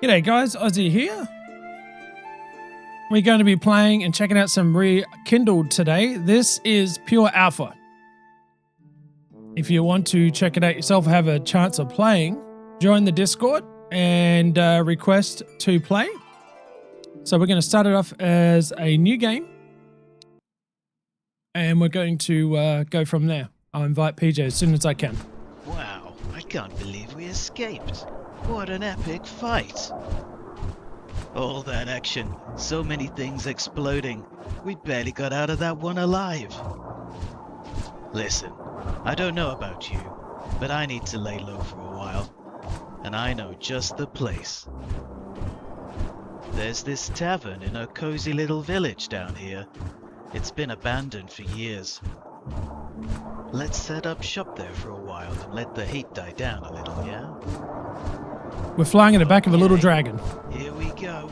G'day guys, Ozzy here. We're going to be playing and checking out some Rekindled today. This is pure alpha. If you want to check it out yourself, have a chance of playing, join the Discord and request to play. So we're going to start it off as a new game and we're going to go from there. I'll invite PJ as soon as I can. Wow, I can't believe we escaped. What an epic fight. All that action, so many things exploding. We barely got out of that one alive. Listen, I don't know about you, but I need to lay low for a while. And I know just the place. There's this tavern in a cozy little village down here. It's been abandoned for years. Let's set up shop there for a while and let the heat die down a little, yeah? We're flying in the back of a little dragon. Here we go.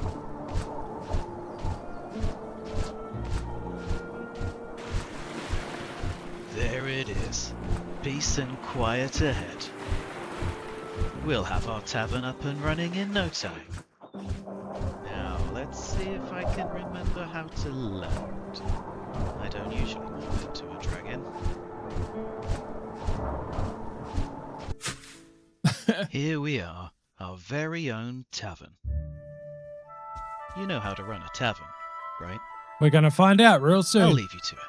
There it is. Peace and quiet ahead. We'll have our tavern up and running in no time. Now, let's see if I can remember how to land. I don't usually move into a dragon. Here we are, our very own tavern. You know how to run a tavern, right? We're going to find out real soon. I'll leave you to it.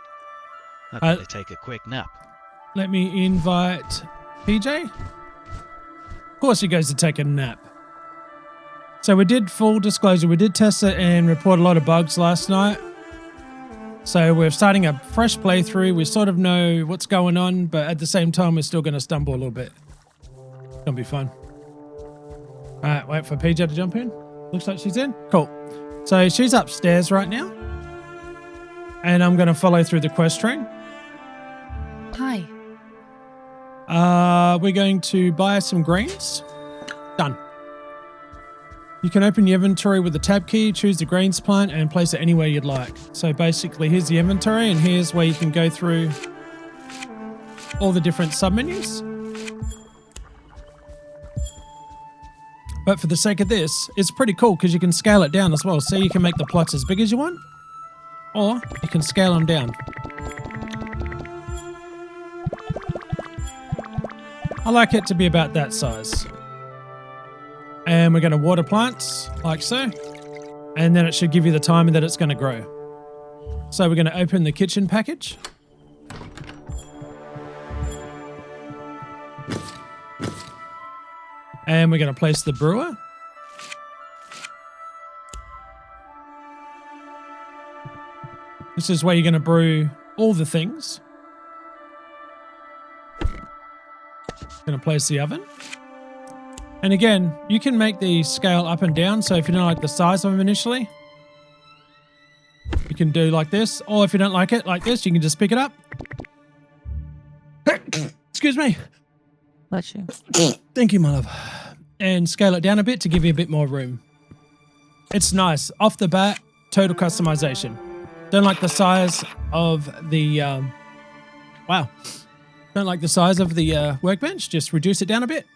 I'd better take a quick nap. Let me invite PJ. Of course he goes to take a nap. So we did, full disclosure, we did test it and report a lot of bugs last night. So we're starting a fresh playthrough. We sort of know what's going on, but at the same time, we're still going to stumble a little bit. It's going to be fun. All right, wait for PJ to jump in. Looks like she's in. Cool. So she's upstairs right now. And I'm going to follow through the quest train. Hi. We're going to buy some greens. Done. You can open your inventory with the tab key, choose the greens plant, and place it anywhere you'd like. So basically, here's the inventory, and here's where you can go through all the different submenus. But for the sake of this, it's pretty cool because you can scale it down as well. So you can make the plots as big as you want, or you can scale them down. I like it to be about that size. And we're going to water plants like so. And then it should give you the time that it's going to grow. So we're going to open the kitchen package. And we're going to place the brewer. This is where you're going to brew all the things. Going to place the oven. And again, you can make the scale up and down. So if you don't like the size of them initially, you can do like this. Or if you don't like it like this, you can just pick it up. Excuse me. Bless you. Thank you, my love. And scale it down a bit to give you a bit more room. It's nice. Off the bat, total customization. Don't like the size of the... wow. Don't like the size of the workbench. Just reduce it down a bit.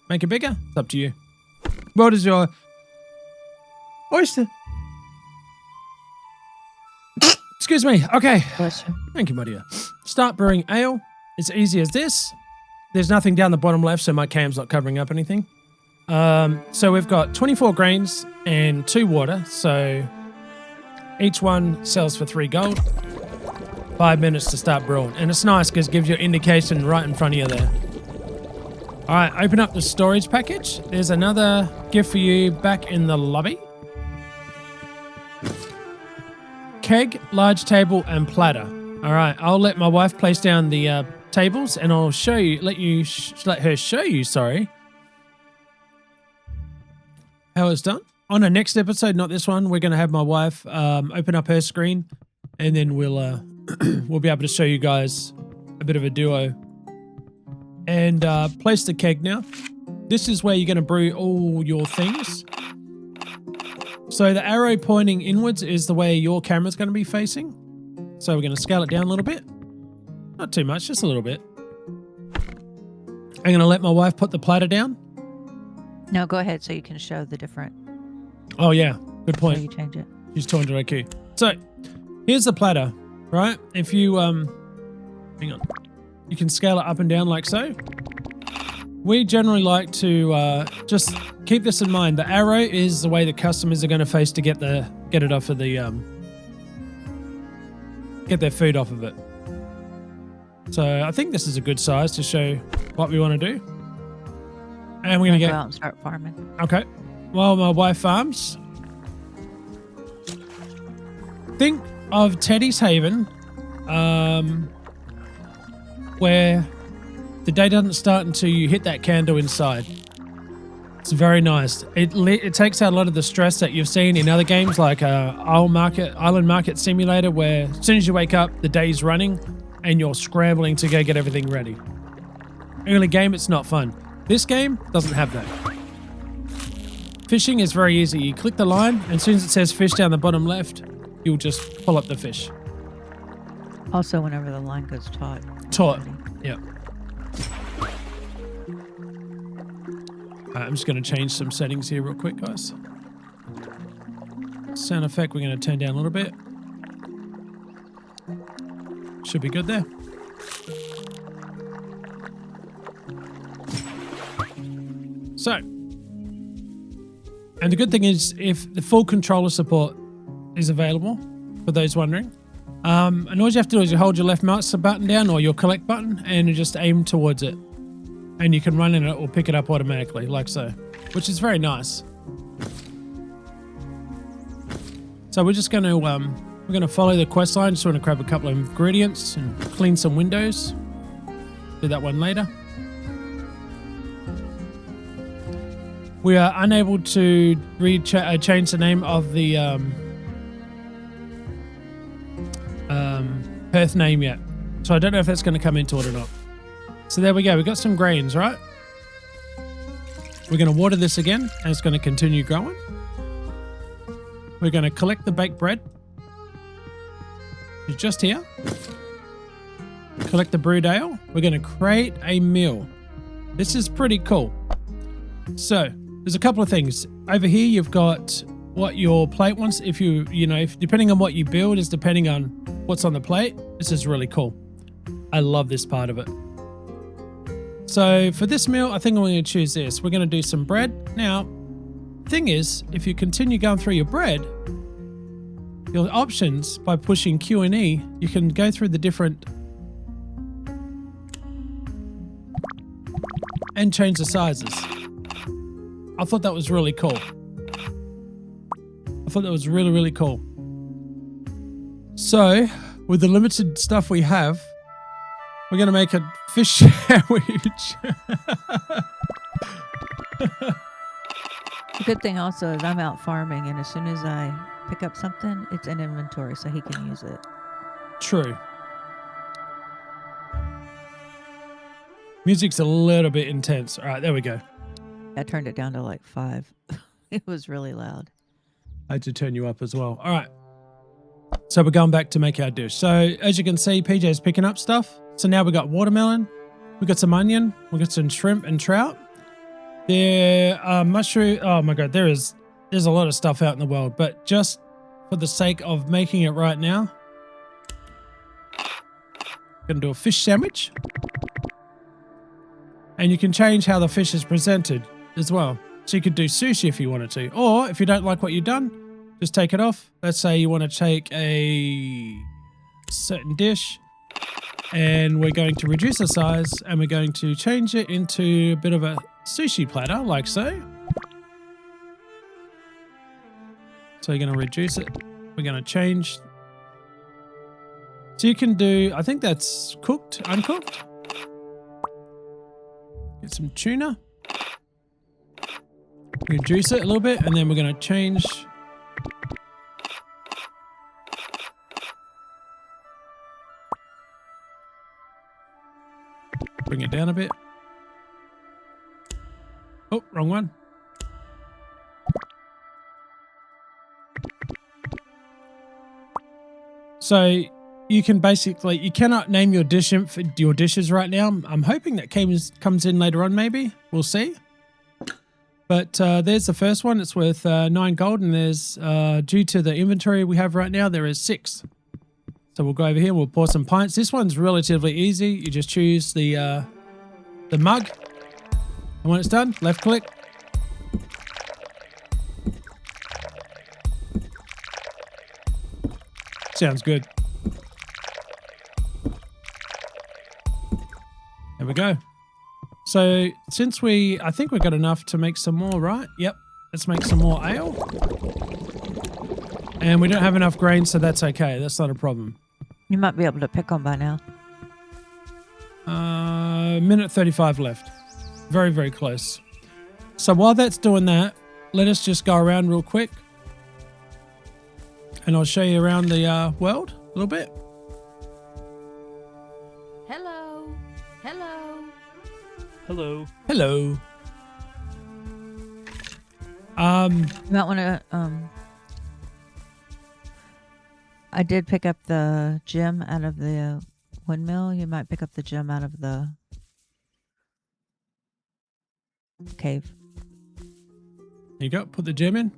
Make it bigger. It's up to you. What is your oyster? Excuse me. Okay. Bless you. Thank you, my dear. Start brewing ale. It's easy as this. There's nothing down the bottom left, so my cam's not covering up anything. So we've got 24 grains and 2 water. So each one sells for 3 gold. 5 minutes to start brewing. And it's nice because it gives you an indication right in front of you there. All right, open up the storage package. There's another gift for you back in the lobby. Keg, large table, and platter. All right, I'll let my wife place down the tables, and I'll show you, let her show you, how it's done. On the next episode, not this one, we're going to have my wife open up her screen, and then we'll be able to show you guys a bit of a duo. And place the keg now. This is where you're going to brew all your things. So the arrow pointing inwards is the way your camera's going to be facing. So we're going to scale it down a little bit. Not too much, just a little bit. I'm going to let my wife put the platter down. No, go ahead so you can show the different. Oh yeah, good How point. you change it. Use 200 IQ. So here's the platter, right? If you hang on, you can scale it up and down like so. We generally like to just keep this in mind. The arrow is the way the customers are going to face to get it off of the get their food off of it. So I think this is a good size to show what we want to do. And we're going to go out and start farming. Okay. While my wife farms, think of Teddy's Haven, where the day doesn't start until you hit that candle inside. It's very nice. It takes out a lot of the stress that you've seen in other games like Island Market Simulator, where as soon as you wake up, the day's running and you're scrambling to go get everything ready. Early game, it's not fun. This game doesn't have that. Fishing is very easy. You click the line, and as soon as it says fish down the bottom left, you'll just pull up the fish. Also, whenever the line goes taut. Yep. I'm just going to change some settings here real quick, guys. Sound effect, we're going to turn down a little bit. Should be good there. So, and the good thing is if the full controller support is available, for those wondering, and all you have to do is you hold your left mouse button down or your collect button and you just aim towards it. And you can run in it or pick it up automatically, like so, which is very nice. So we're just going to follow the quest line. Just want to grab a couple of ingredients and clean some windows. Do that one later. We are unable to change the name of the Perth name yet, so I don't know if that's going to come into it or not. So there we go. We've got some grains, right? We're going to water this again, and it's going to continue growing. We're going to collect the baked bread. It's just here. Collect the brewed ale. We're going to create a meal. This is pretty cool. So there's a couple of things. Over here, you've got what your plate wants. If depending on what you build is depending on what's on the plate. This is really cool. I love this part of it. So for this meal, I think I'm going to choose this. We're going to do some bread. Now, thing is, if you continue going through your bread, your options by pushing Q and E, you can go through the different and change the sizes. I thought that was really cool. I thought that was really, really cool. So with the limited stuff we have, we're going to make a fish sandwich. The good thing also is I'm out farming, and as soon as I pick up something, it's in inventory, so he can use it. True. Music's a little bit intense. All right, there we go. I turned it down to like 5. It was really loud. I had to turn you up as well. All right. So we're going back to make our dish. So as you can see, PJ's picking up stuff. So now we got watermelon, we got some onion, we got some shrimp and trout. There are mushroom. Oh my God, there's a lot of stuff out in the world, but just for the sake of making it right now, I'm gonna do a fish sandwich. And you can change how the fish is presented as well. So you could do sushi if you wanted to, or if you don't like what you've done, just take it off. Let's say you want to take a certain dish, and we're going to reduce the size, and we're going to change it into a bit of a sushi platter, like so. So you're going to reduce it. We're going to change. So you can do, I think that's cooked, uncooked. Get some tuna. Reduce it a little bit, and then we're going to change. Bring it down a bit. Oh, wrong one. So you can basically, you cannot name your dishes right now. I'm hoping that comes in later on, maybe. We'll see. But there's the first one. It's worth 9 gold, and there's due to the inventory we have right now, there is 6. So we'll go over here and we'll pour some pints. This one's relatively easy. You just choose the mug, and when it's done, left click. Sounds good. There we go. So since I think we've got enough to make some more, right? Yep. Let's make some more ale. And we don't have enough grain, so that's okay. That's not a problem. You might be able to pick on by now. Minute 35 left. Very, very close. So while that's doing that, let us just go around real quick. And I'll show you around the world a little bit. Hello. Hello. Hello. Hello. You might want to. I did pick up the gem out of the windmill. You might pick up the gem out of the cave. There you go. Put the gem in.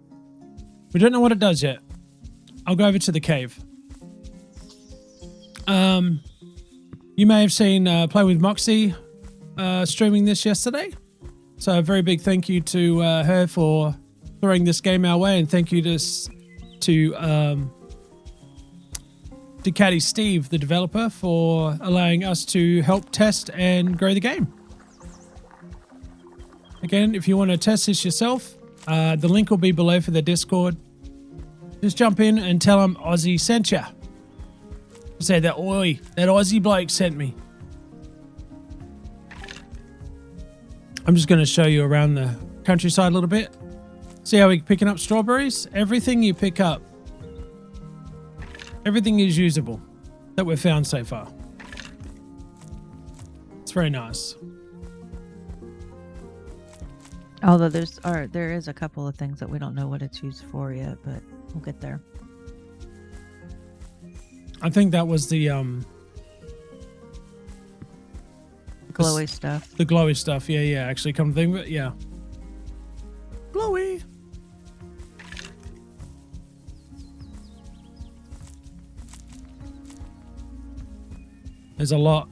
We don't know what it does yet. I'll go over to the cave. You may have seen Play with Moxie streaming this yesterday. So a very big thank you to her for throwing this game our way, and thank you to Caddy Steve, the developer, for allowing us to help test and grow the game. Again, if you want to test this yourself, the link will be below for the Discord. Just jump in and tell them Aussie sent ya. Say that, oi, that Aussie bloke sent me. I'm just going to show you around the countryside a little bit. See how we're picking up strawberries? Everything you pick up, everything is usable that we've found so far. It's very nice. Although there is a couple of things that we don't know what it's used for yet, but we'll get there. I think that was the Glowy stuff. The glowy stuff. Yeah. Actually, come to think of it, yeah. Glowy. There's a lot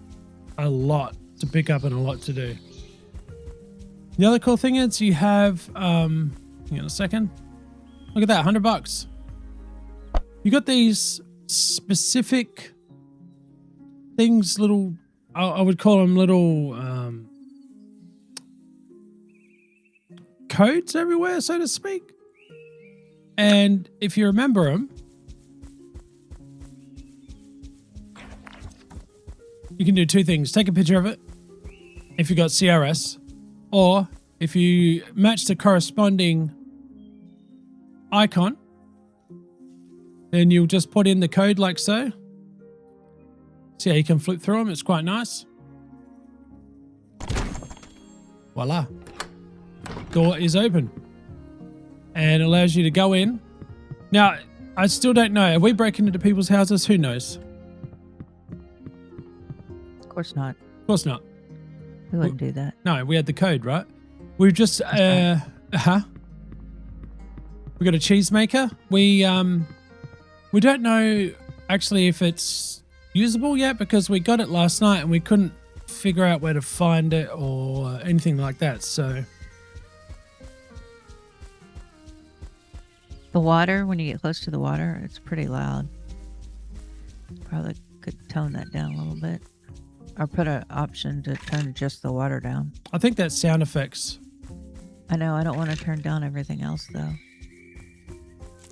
to pick up and a lot to do. The other cool thing is you have, hang on a second. Look at that, $100. You got these specific things, little, I would call them little codes everywhere, so to speak. And if you remember them, you can do two things. Take a picture of it if you got CRS, or if you match the corresponding icon, then you'll just put in the code like so. See how you can flip through them? It's quite nice. Voila. Door is open. And allows you to go in. Now, I still don't know. Are we breaking into people's houses? Who knows? Of course not. Of course not. We wouldn't do that. No, we had the code, right? We've just we got a cheese maker. We don't know actually if it's usable yet because we got it last night and we couldn't figure out where to find it or anything like that. So the water, when you get close to the water, it's pretty loud. Probably could tone that down a little bit. Or put an option to turn just the water down. I think that's sound effects. I know, I don't want to turn down everything else though.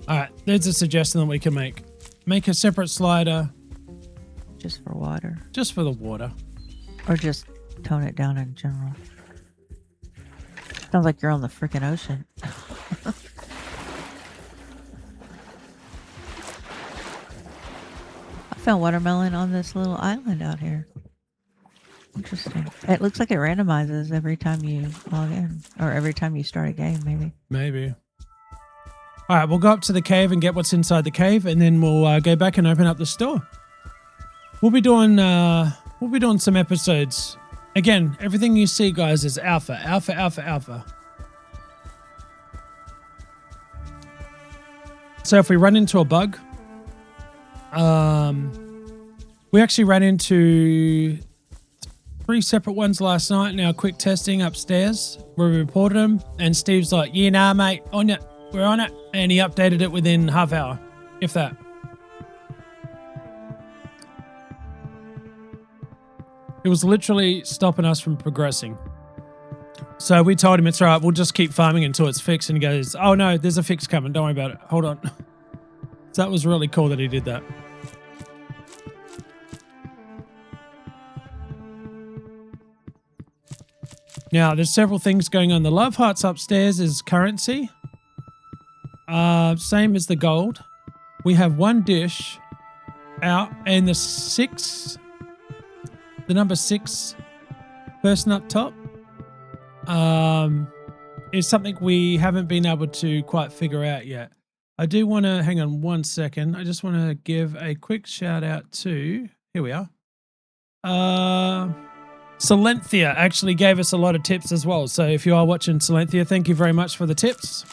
All right, there's a suggestion that we can make. Make a separate slider. Just for water. Just for the water. Or just tone it down in general. Sounds like you're on the freaking ocean. I found watermelon on this little island out here. Interesting. It looks like it randomizes every time you log in. Or every time you start a game, maybe. Maybe. All right, we'll go up to the cave and get what's inside the cave, and then we'll go back and open up the store. We'll be doing some episodes. Again, everything you see, guys, is alpha. So if we run into a bug, we actually ran into 3 separate ones last night in our quick testing upstairs where we reported them. And Steve's like, yeah, nah, mate, on it. We're on it. And he updated it within half hour, if that. It was literally stopping us from progressing. So we told him it's all right. We'll just keep farming until it's fixed. And he goes, oh, no, there's a fix coming. Don't worry about it. Hold on. So that was really cool that he did that. Now, there's several things going on. The love hearts upstairs is currency. Same as the gold. We have 1 dish out, and the number 6 person up top is something we haven't been able to quite figure out yet. I do want to, hang on 1 second. I just want to give a quick shout out to, here we are. Salenthia actually gave us a lot of tips as well. So if you are watching Salenthia, thank you very much for the tips.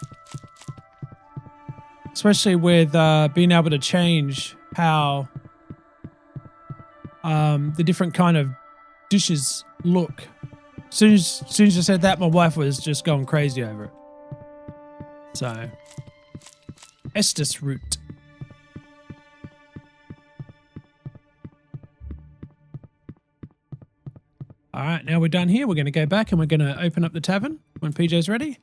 Especially with being able to change how the different kind of dishes look. As soon as you said that, my wife was just going crazy over it. So, Estus root. All right, now we're done here. We're going to go back and we're going to open up the tavern when PJ's ready,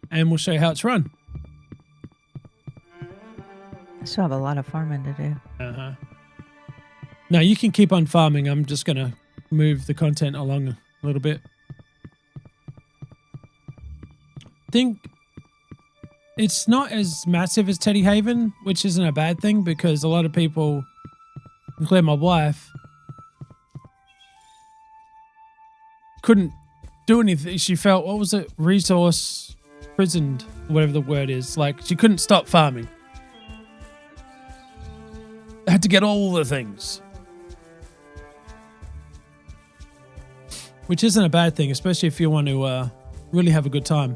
and we'll show you how it's run. I still have a lot of farming to do. Uh-huh. No, you can keep on farming. I'm just going to move the content along a little bit. I think it's not as massive as Teddy Haven, which isn't a bad thing because a lot of people, including my wife, couldn't do anything. She felt, what was it? Resource prisoned, whatever the word is. Like, she couldn't stop farming. Had to get all the things. Which isn't a bad thing, especially if you want to really have a good time.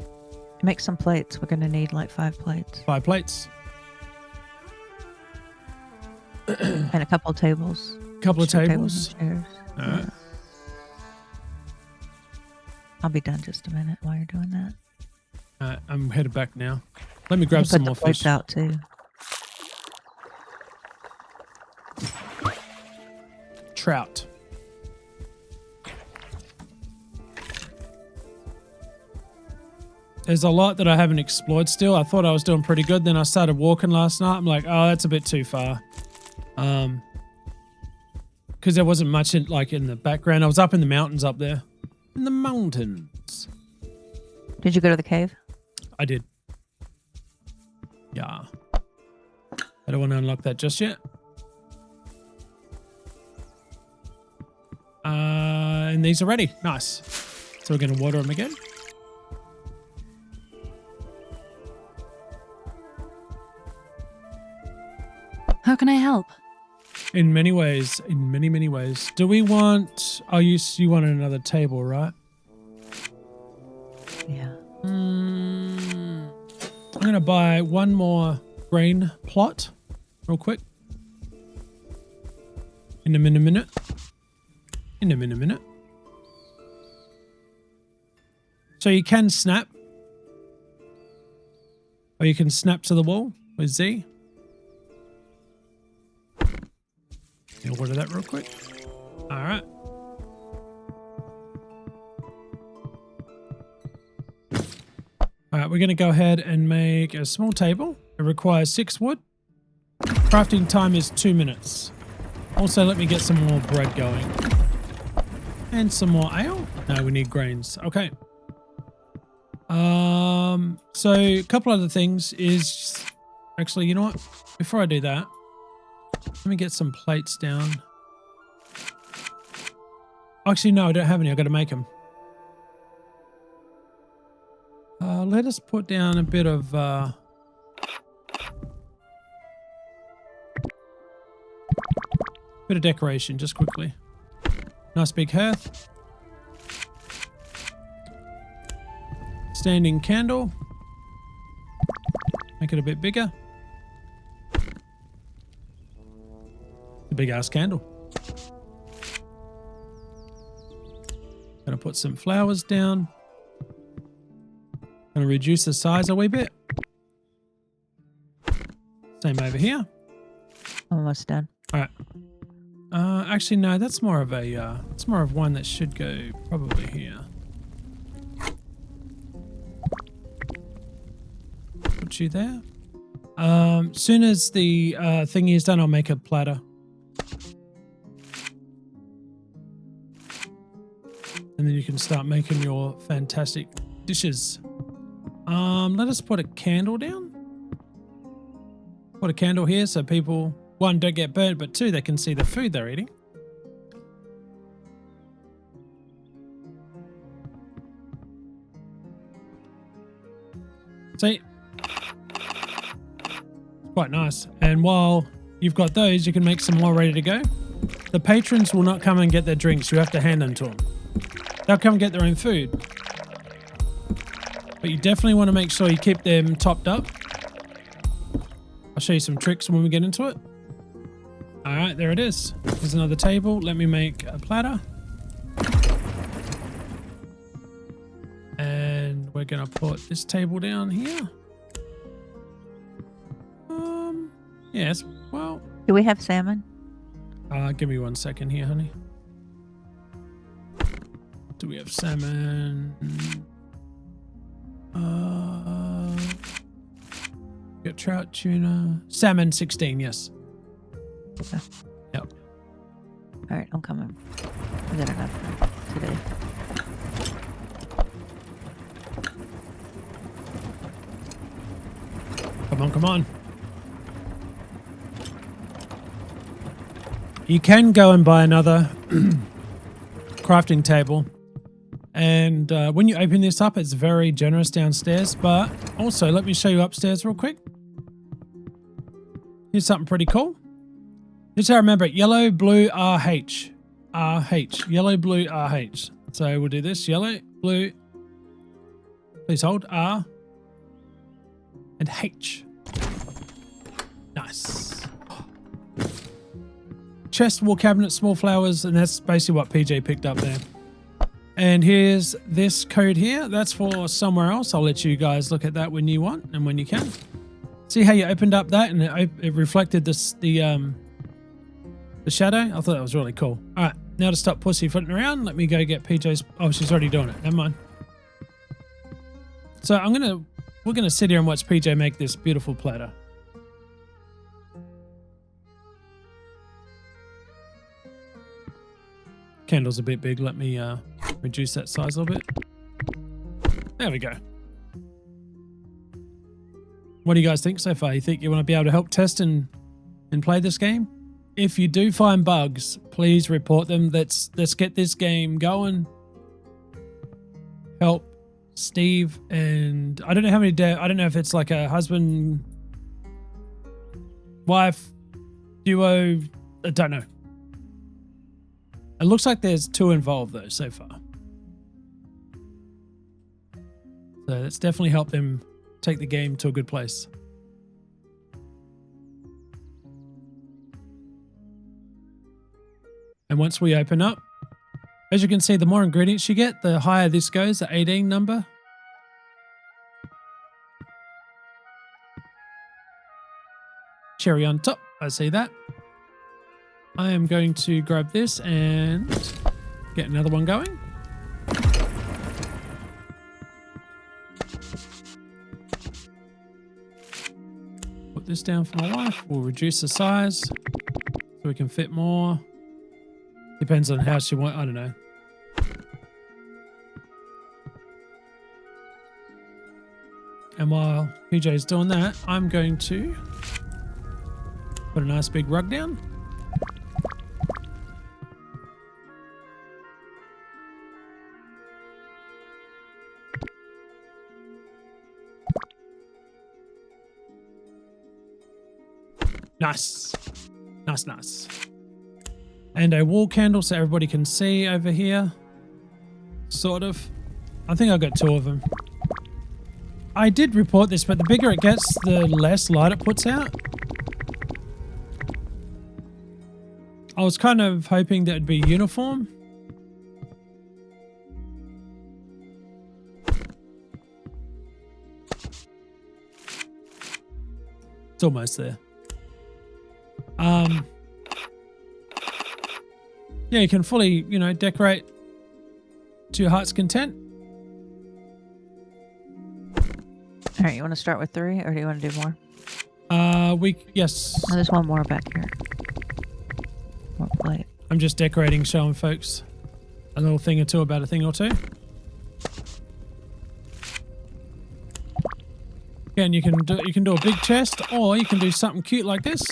Make some plates. We're going to need like 5 plates. 5 plates. And a couple of tables. Couple of tables. And chairs. All right. Yeah. I'll be done just a minute while you're doing that. I'm headed back now. Let me grab some more fish. fish. Out too. Trout. There's a lot that I haven't explored still. I thought I was doing pretty good. Then I started walking last night. I'm like, oh, that's a bit too far. Because there wasn't much in the background. I was up in the mountains up there. In the mountains. Did you go to the cave? I did. Yeah. I don't want to unlock that just yet. And these are ready. Nice. So we're going to water them again. How can I help? In many ways. In many, many ways. Do we want... Oh, you wanted another table, right? Yeah. I'm going to buy 1 more grain plot real quick. In a minute. So you can snap. Or you can snap to the wall with Z. I'll water that real quick. All right. All right, we're going to go ahead and make a small table. It requires 6 wood. Crafting time is 2 minutes. Also, let me get some more bread going. And some more ale. No, we need grains. Okay. So a couple other things is... Actually, you know what? Before I do that, let me get some plates down. Actually, no, I don't have any. I've got to make them. Let us put down a bit of... bit of decoration, just quickly. Nice big hearth. Standing candle. Make it a bit bigger. The big ass candle. Gonna put some flowers down. Gonna reduce the size a wee bit. Same over here. Almost done. All right. Actually, no, that's more of a, it's more of one that should go probably here. Put you there. Soon as the thingy is done, I'll make a platter. And then you can start making your fantastic dishes. Let us put a candle down. Put a candle here so people, one, don't get burnt, but two, they can see the food they're eating. See? Quite nice. And while you've got those, you can make some more ready to go. The patrons will not come and get their drinks. You have to hand them to them. They'll come get their own food. But you definitely want to make sure you keep them topped up. I'll show you some tricks when we get into it. All right, there it is. There's another table. Let me make a platter. And we're going to put this table down here. Yes, well... Do we have salmon? Give me 1 second here, honey. Do we have salmon? Got trout, tuna. Salmon 16, yes. Okay. Yep. All right, I'm coming. I got enough for today. Come on, come on. You can go and buy another crafting table. And when you open this up, it's very generous downstairs. But also, let me show you upstairs real quick. Here's something pretty cool. Just how I remember it. Yellow, blue, RH. RH. Yellow, blue, RH. So we'll do this. Yellow, blue. Please hold. R. And H. Nice. Chest, wall cabinet, small flowers. And that's basically what PJ picked up there. And here's this code here. That's for somewhere else. I'll let you guys look at that when you want and when you can. See how you opened up that and it reflected this the shadow? I thought that was really cool. All right, now to stop pussyfooting around, let me go get PJ's. Oh, she's already doing it. Never mind. So we're gonna sit here and watch PJ make this beautiful platter. Candle's a bit big. Let me reduce that size a little bit. There we go. What do you guys think so far? You think you want to be able to help test and play this game? If you do find bugs, please report them. Let's get this game going. Help Steve and I don't know how many I don't know if it's like a husband wife duo. I don't know. It looks like there's 2 involved though so far. So let's definitely help them take the game to a good place. And once we open up, as you can see, the more ingredients you get, the higher this goes, the 18 number. Cherry on top, I see that. I am going to grab this and get another one going. Put this down for my wife. We'll reduce the size so we can fit more. Depends on how she wants, I don't know. And while PJ's doing that, I'm going to put a nice big rug down. Nice. Nice, nice. And a wall candle so everybody can see over here. Sort of. I think I got 2 of them. I did report this, but the bigger it gets, the less light it puts out. I was kind of hoping that it'd be uniform. It's almost there. Yeah, you can fully, decorate to your heart's content. All right, you want to start with 3 or do you want to do more? Yes. Oh, there's one more back here. More plate. I'm just decorating, showing folks a little thing or two about a thing or two. Again, you can do a big chest, or you can do something cute like this.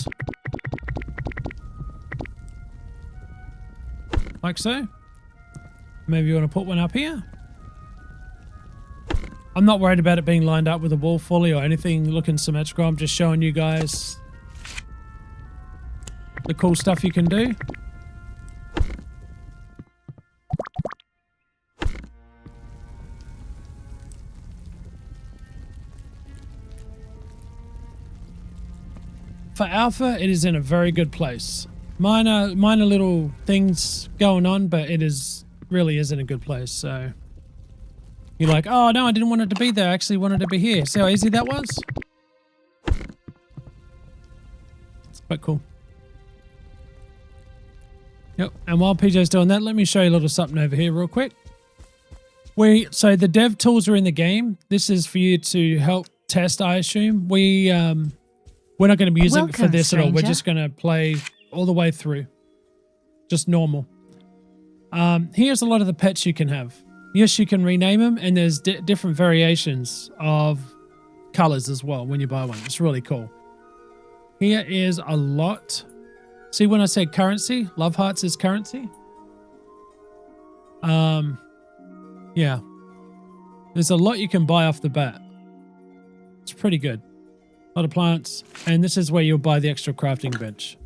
Like so. Maybe you want to put one up here. I'm not worried about it being lined up with a wall fully or anything looking symmetrical. I'm just showing you guys the cool stuff you can do. For alpha, it is in a very good place. Minor little things going on, but it really is in a good place. So you're like, oh no, I didn't want it to be there. I actually wanted it to be here. See how easy that was? It's quite cool. Yep. And while PJ's doing that, let me show you a little something over here real quick. So the dev tools are in the game. This is for you to help test, I assume. We're not going to be using it for this at all. We're just going to play all the way through. Just normal. Here's a lot of the pets you can have. Yes, you can rename them, and there's different variations of colors as well when you buy one. It's really cool. Here is a lot. See when I said currency? Love hearts is currency. Yeah. There's a lot you can buy off the bat. It's pretty good. A lot of plants, and this is where you'll buy the extra crafting bench.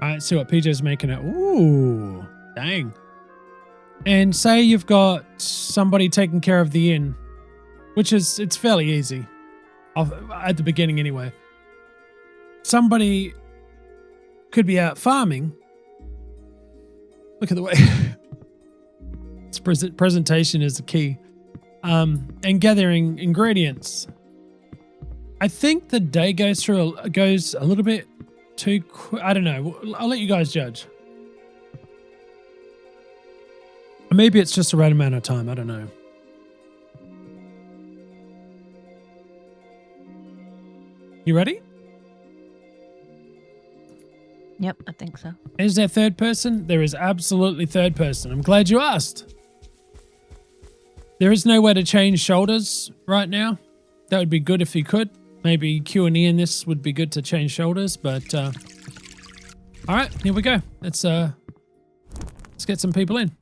All right, see what PJ's making it. Ooh, dang. And say you've got somebody taking care of the inn, it's fairly easy at the beginning anyway. Somebody could be out farming. Look at the way presentation is the key. And gathering ingredients. I think the day goes a little bit too quick. I don't know. I'll let you guys judge. Maybe it's just the right amount of time. I don't know. You ready? Yep, I think so. Is there third person? There is absolutely third person. I'm glad you asked. There is no way to change shoulders right now. That would be good if you could. Maybe Q&E in this would be good to change shoulders, but all right, here we go. Let's get some people in.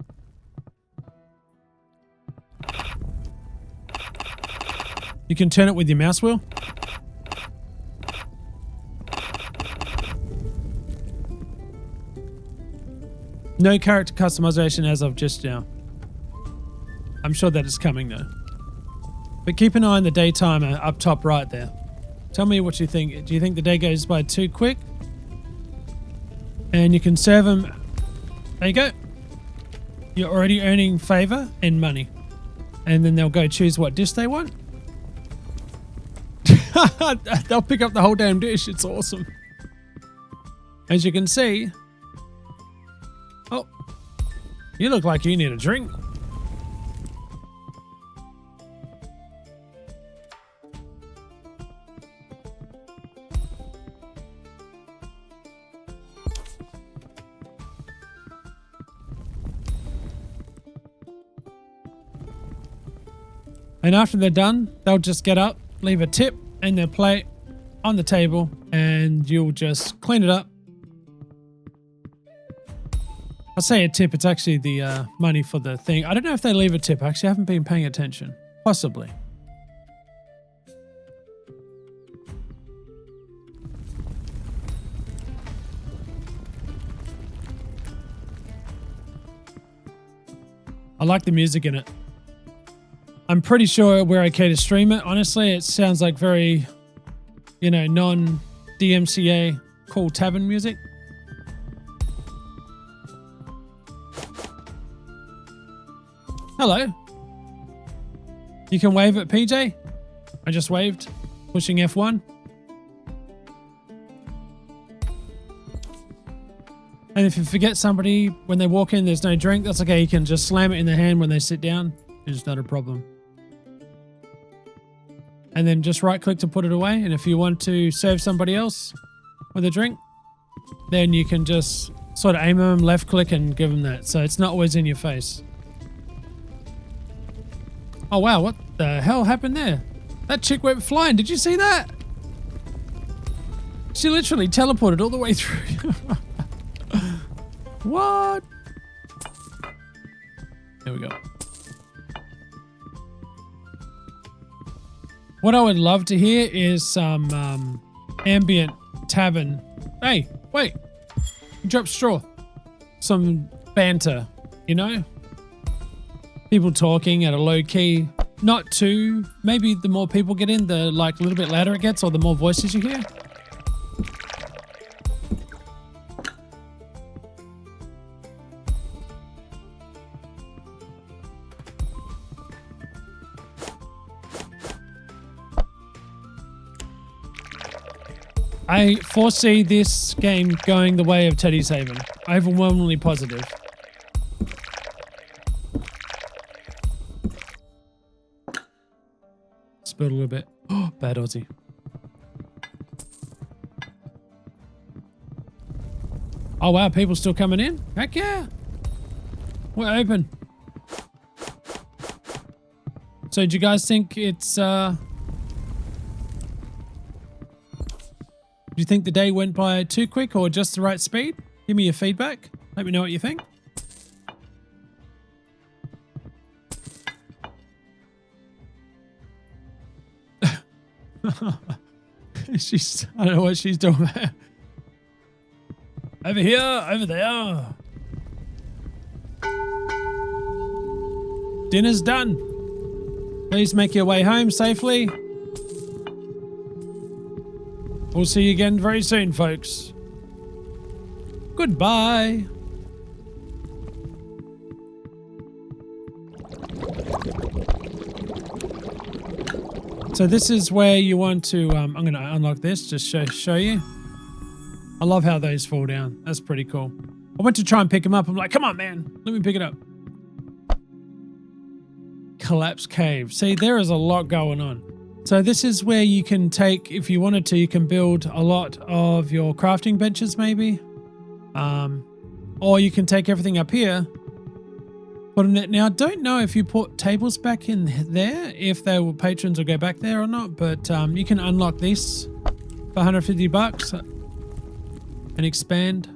You can turn it with your mouse wheel. No character customization as of just now. I'm sure that is coming though. But keep an eye on the day timer up top right there. Tell me what you think. Do you think the day goes by too quick? And you can serve them. There you go. You're already earning favor and money. And then they'll go choose what dish they want. They'll pick up the whole damn dish. It's awesome. As you can see. Oh, you look like you need a drink. And after they're done, they'll just get up, leave a tip and their plate on the table, and you'll just clean it up. I'll say a tip, it's actually the money for the thing. I don't know if they leave a tip. I actually haven't been paying attention. Possibly. I like the music in it. I'm pretty sure we're okay to stream it. Honestly, it sounds like very, non-DMCA cool tavern music. Hello. You can wave at PJ. I just waved, pushing F1. And if you forget somebody when they walk in, there's no drink, that's okay. You can just slam it in their hand when they sit down. It's not a problem. And then just right click to put it away. And if you want to serve somebody else with a drink, then you can just sort of aim them, left click and give them that. So it's not always in your face. Oh wow, what the hell happened there? That chick went flying. Did you see that? She literally teleported all the way through. What? There we go. What I would love to hear is some ambient tavern. Hey, wait. You dropped straw. Some banter, People talking at a low key. Not too. Maybe the more people get in, the a little bit louder it gets or the more voices you hear. I foresee this game going the way of Teddy's Haven. Overwhelmingly positive. Spilled a little bit. Oh, bad Aussie. Oh wow, people still coming in? Heck yeah. We're open. So do you guys think it's do you think the day went by too quick or just the right speed? Give me your feedback. Let me know what you think. I don't know what she's doing there. Over here, over there. Dinner's done. Please make your way home safely. We'll see you again very soon, folks. Goodbye. So this is where you want to, I'm going to unlock this, just show you. I love how those fall down. That's pretty cool. I went to try and pick them up. I'm like, come on, man. Let me pick it up. Collapse cave. See, there is a lot going on. So this is where you can take, if you wanted to, you can build a lot of your crafting benches maybe. Or you can take everything up here. Put them there. Now, I don't know if you put tables back in there, if they were patrons will go back there or not, but you can unlock this for 150 bucks and expand.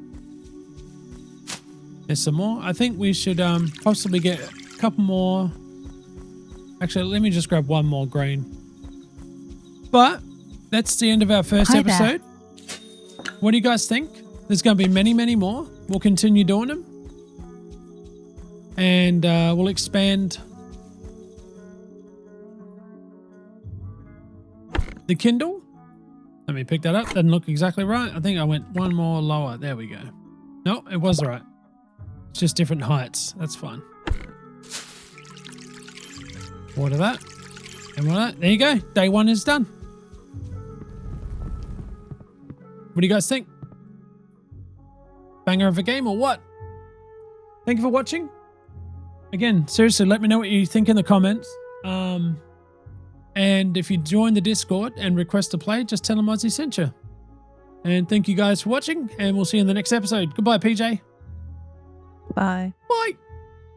There's some more. I think we should possibly get a couple more. Actually, let me just grab one more grain. But that's the end of our first episode. What do you guys think? There's going to be many, many more. We'll continue doing them. And we'll expand the Kindle. Let me pick that up. Doesn't look exactly right. I think I went one more lower. There we go. No, it was right. It's just different heights. That's fine. Water that. And water that. There you go. Day one is done. What do you guys think? Banger of a game or what? Thank you for watching. Again, seriously, let me know what you think in the comments. And if you join the Discord and request to play, just tell them Aussie sent you. And thank you guys for watching, and we'll see you in the next episode. Goodbye, PJ. Bye. Bye.